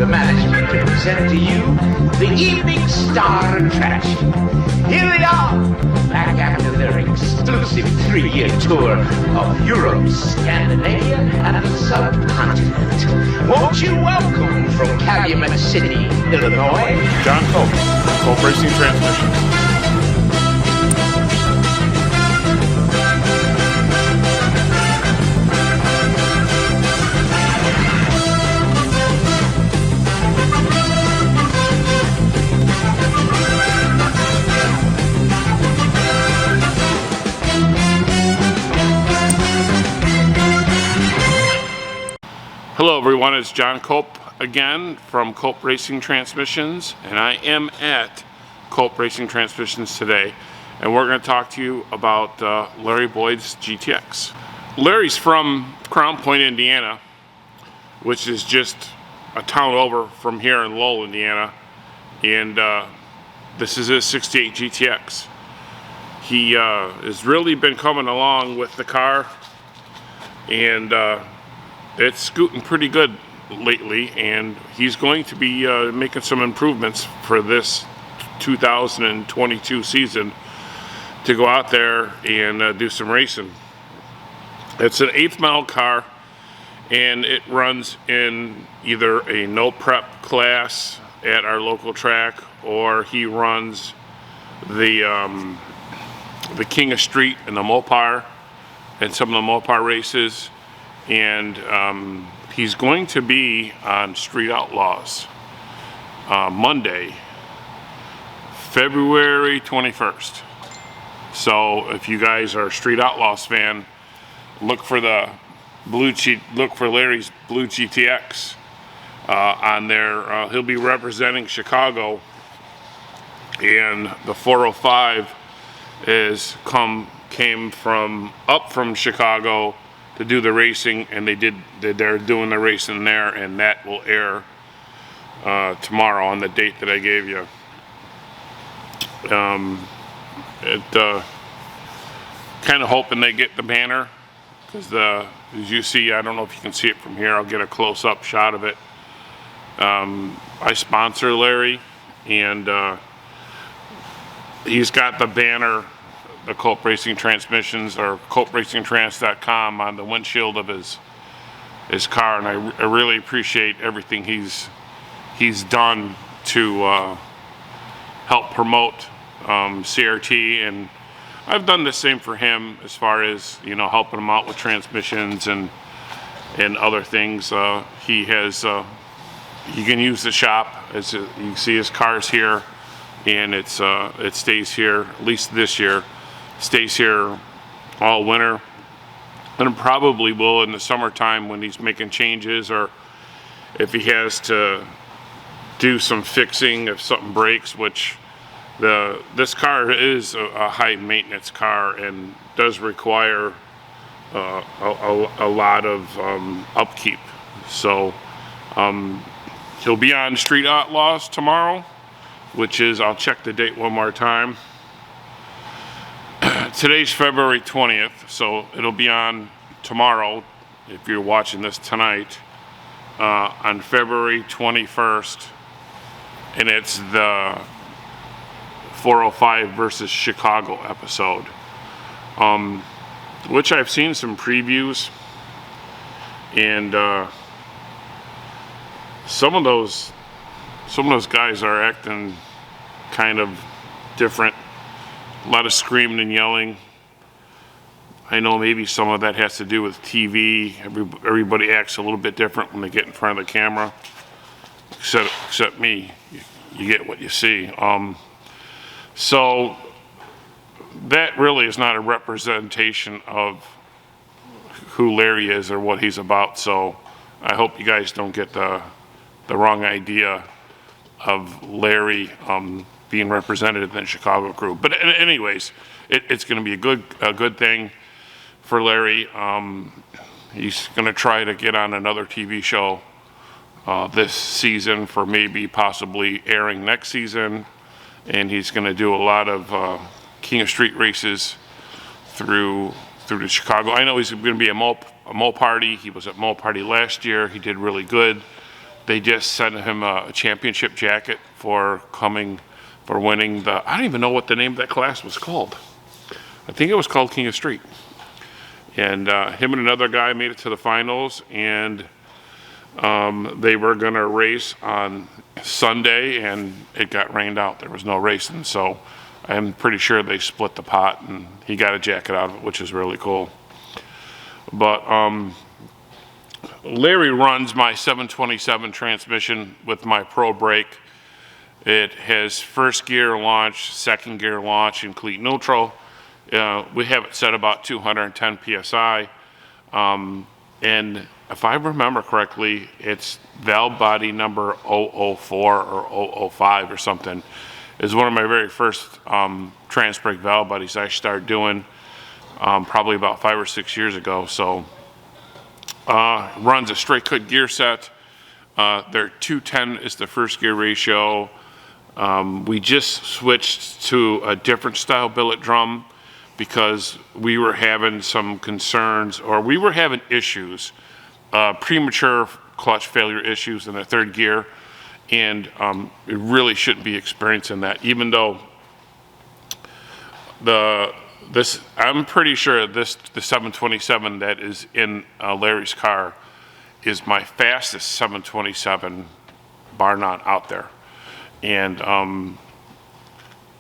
the management to present to you the evening star attraction. Here they are, back after their exclusive 3-year tour of Europe, Scandinavia, and the subcontinent. Won't you welcome from Calumet City, Illinois, John Cope, Cope Racing Transmissions. Hello everyone, it's John Cope again from Cope Racing Transmissions, and I am at Cope Racing Transmissions today, and we're going to talk to you about Larry Boyd's GTX. Larry's from Crown Point, Indiana, which is just a town over from here in Lowell, Indiana, and this is his 68 GTX. He has really been coming along with the car, and it's scooting pretty good lately, and he's going to be making some improvements for this 2022 season to go out there and do some racing. It's an 8th model car, and it runs in either a no prep class at our local track, or he runs the King of Street and the Mopar and some of the Mopar races. And he's going to be on Street Outlaws Monday, February 21st. So if you guys are a Street Outlaws fan, look for Larry's blue GTX on there. He'll be representing Chicago, and the 405 came up from Chicago to do the racing, and they're doing the racing there, and that will air tomorrow on the date that I gave you. Kind of hoping they get the banner, because as you see, I don't know if you can see it from here, I'll get a close-up shot of it. I sponsor Larry, and he's got the banner, the Cope Racing Transmissions, or CopeRacingTrans.com, on the windshield of his car, and I really appreciate everything he's done to help promote CRT, and I've done the same for him as far as, you know, helping him out with transmissions and other things. He can use the shop. As you can see, his car's here, and it stays here, at least this year. Stays here all winter, and it probably will in the summertime when he's making changes, or if he has to do some fixing if something breaks, which this car is a high maintenance car and does require a lot of upkeep. So he'll be on Street Outlaws tomorrow, which is, I'll check the date one more time. Today's February 20th, so it'll be on tomorrow, if you're watching this tonight, on February 21st, and it's the 405 versus Chicago episode, which I've seen some previews, and some of those guys are acting kind of different. A lot of screaming and yelling. I know maybe some of that has to do with TV. Everybody acts a little bit different when they get in front of the camera, except me. You get what you see. So that really is not a representation of who Larry is or what he's about. So I hope you guys don't get the wrong idea of Larry being represented in the Chicago crew. But anyways, it's going to be a good thing for Larry. He's going to try to get on another TV show this season, for maybe possibly airing next season, and he's going to do a lot of King of Street races through to Chicago. I know he's going to be a Mo Party. He was at Mo Party last year. He did really good. they just sent him a championship jacket for winning the, I don't even know what the name of that class was called. I think it was called King of Street. And him and another guy made it to the finals, and they were going to race on Sunday, and it got rained out. There was no racing, so I'm pretty sure they split the pot, and he got a jacket out of it, which is really cool. But Larry runs my 727 transmission with my Pro brake. It has first gear launch, second gear launch, and cleat neutral. We have it set about 210 PSI. And if I remember correctly, it's valve body number 004 or 005 or something. It's one of my very first trans brake valve bodies I started doing probably about 5 or 6 years ago. So runs a straight cut gear set. Their 210 is the first gear ratio. We just switched to a different style billet drum because we were having some concerns, or we were having issues, premature clutch failure issues in the third gear, and it really shouldn't be experiencing that, even though I'm pretty sure the 727 that is in Larry's car is my fastest 727 bar none out there. And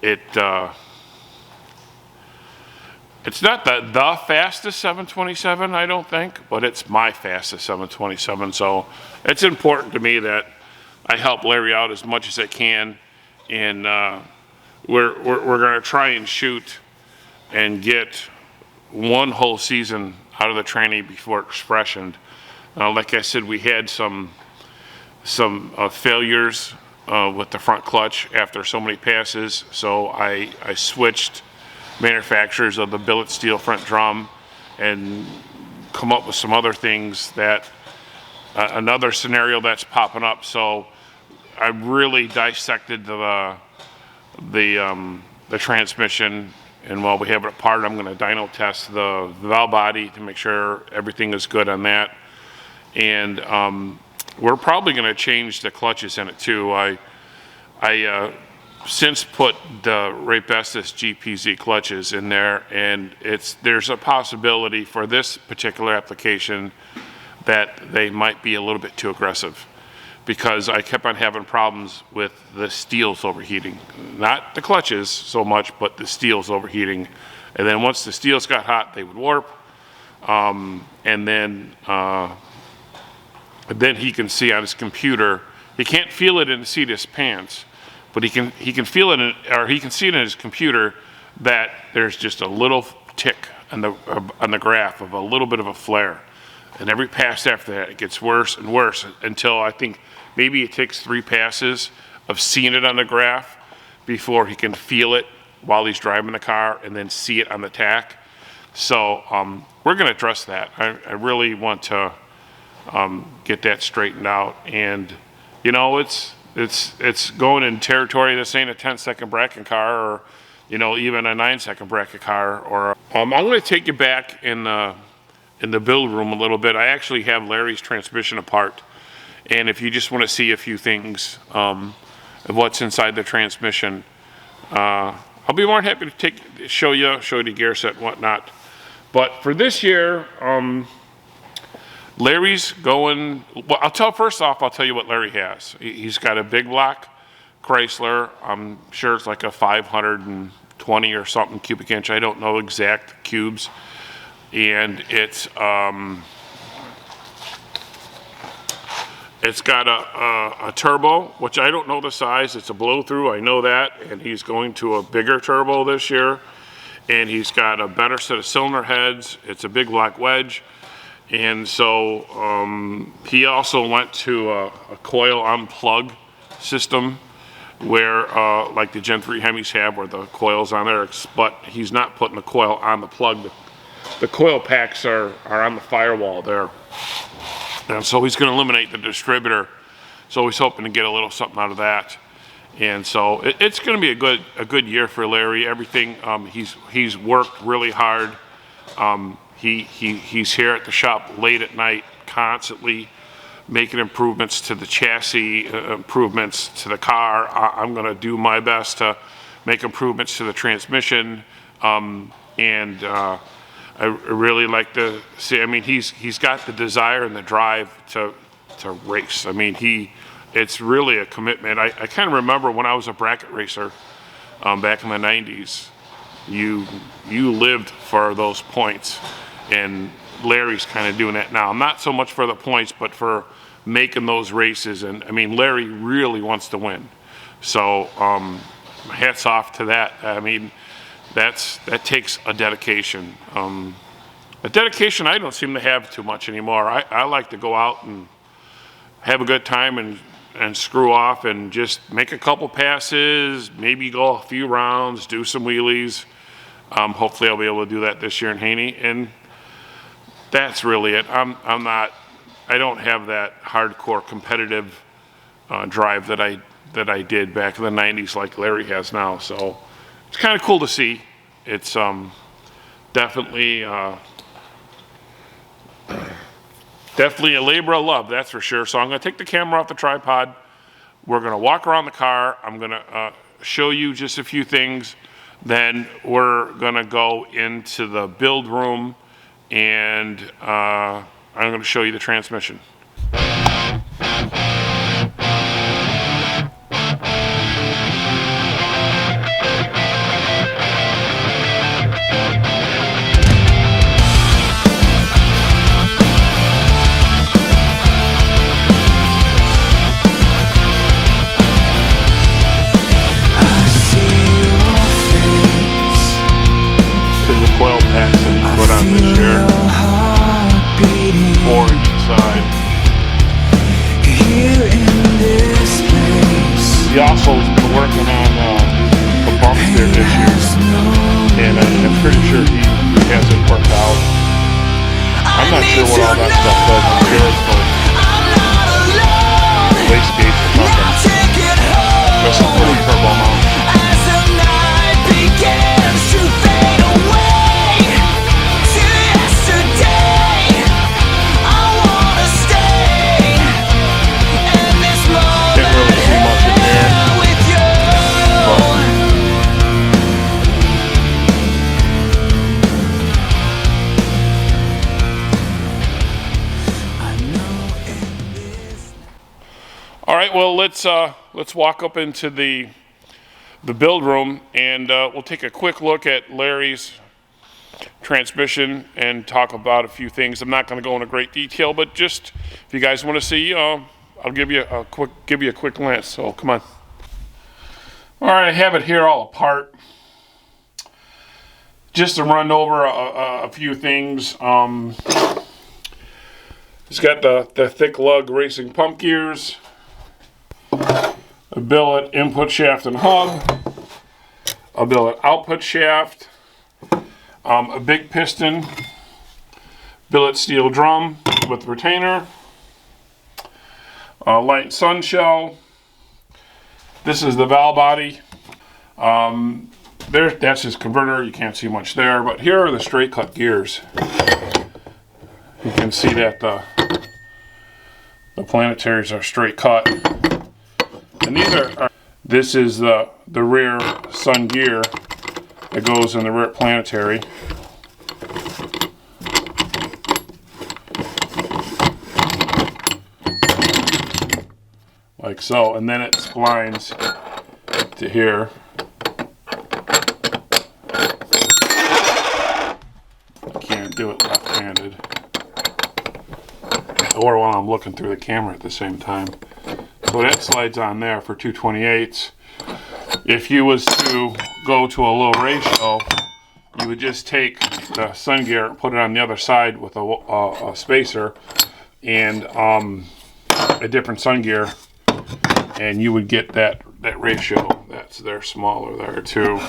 it's not the fastest 727, I don't think, but it's my fastest 727. So it's important to me that I help Larry out as much as I can, and we're going to try and shoot and get one whole season out of the tranny before it's freshened. Like I said, we had some failures with the front clutch after so many passes, so I switched manufacturers of the billet steel front drum and come up with some other things that another scenario that's popping up. So I really dissected the transmission, and while we have it apart, I'm going to dyno test the valve body to make sure everything is good on that. And we're probably going to change the clutches in it too. I since put the Boyd'S GPZ clutches in there, and there's a possibility for this particular application that they might be a little bit too aggressive, because I kept on having problems with the steels overheating. Not the clutches so much, but the steels overheating. And then once the steels got hot, they would warp. And then he can see on his computer, he can't feel it in the seat of his pants, but he can feel it, he can see it in his computer that there's just a little tick on the graph of a little bit of a flare. And every pass after that, it gets worse and worse until I think maybe it takes 3 passes of seeing it on the graph before he can feel it while he's driving the car and then see it on the tack. So we're going to address that. I really want to get that straightened out. And you know, it's going in territory. This ain't a 10-second bracket car, or even a 9-second bracket car. Or I'm going to take you back in the build room a little bit. I actually have Larry's transmission apart, and if you just want to see a few things of what's inside the transmission, I'll be more than happy to show you the gear set and whatnot. But for this year, Larry's going, well, first off, I'll tell you what Larry has. He's got a big block Chrysler. I'm sure it's like a 520 or something cubic inch. I don't know exact cubes. And it's got a turbo, which I don't know the size. It's a blow through, I know that. And he's going to a bigger turbo this year. And he's got a better set of cylinder heads. It's a big black wedge. And so he also went to a coil unplug system where like the Gen 3 Hemis have, where the coil's on there, but he's not putting the coil on the plug. The coil packs are on the firewall there. And so he's going to eliminate the distributor. So he's hoping to get a little something out of that. And so it's going to be a good year for Larry. Everything, he's worked really hard. He's here at the shop late at night constantly making improvements to the chassis, improvements to the car. I'm going to do my best to make improvements to the transmission, and I really like to see. I mean, he's got the desire and the drive to race. I mean, it's really a commitment. I kind of remember when I was a bracket racer back in the 90s. You lived for those points, and Larry's kind of doing that now. Not so much for the points, but for making those races. And I mean, Larry really wants to win. So hats off to that. I mean, that takes a dedication. A dedication I don't seem to have too much anymore. I like to go out and have a good time and screw off and just make a couple passes, maybe go a few rounds, do some wheelies. Hopefully I'll be able to do that this year in Haney, and that's really it. I don't have that hardcore competitive drive that I did back in the 90s like Larry has now. So it's kind of cool to see. It's definitely definitely a labor of love, that's for sure. So I'm going to take the camera off the tripod. We're going to walk around the car. I'm going to show you just a few things. Then we're going to go into the build room, and I'm going to show you the transmission. He also has been working on the bumps there this year, and I'm pretty sure he has it worked out. I'm not sure what all that stuff does. I'm sure it's like waste gates or something. There's some little turbo mounts. All right, well, let's walk up into the build room, and we'll take a quick look at Larry's transmission and talk about a few things. I'm not going to go into great detail, but just if you guys want to see, I'll give you a quick glance. So come on. All right, I have it here all apart. Just to run over a few things. It's got the thick lug racing pump gears, a billet input shaft and hub, a billet output shaft, a big piston, billet steel drum with retainer, a light sun shell. This is the valve body. That's his converter. You can't see much there, but here are the straight cut gears. You can see that the planetaries are straight cut. And this is the rear sun gear that goes in the rear planetary. Like so, and then it splines to here. I can't do it left-handed, or while I'm looking through the camera at the same time. So that slides on there for 2/28. If you was to go to a low ratio, you would just take the sun gear and put it on the other side with a spacer and a different sun gear, and you would get that ratio. They're smaller there too.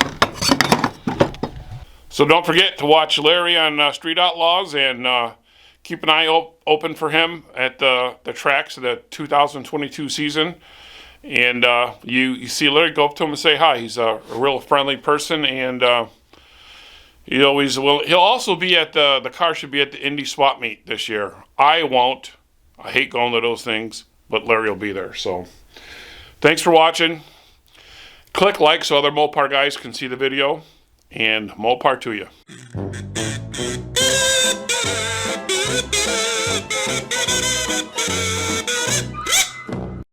So don't forget to watch Larry on Street Outlaws, and keep an eye open for him at the tracks of the 2022 season. And you see Larry, go up to him and say hi. He's a real friendly person, and he always will. He'll also be at the car should be at the Indy Swap Meet this year. I won't. I hate going to those things, but Larry will be there. So thanks for watching. Click like so other Mopar guys can see the video, and Mopar to you.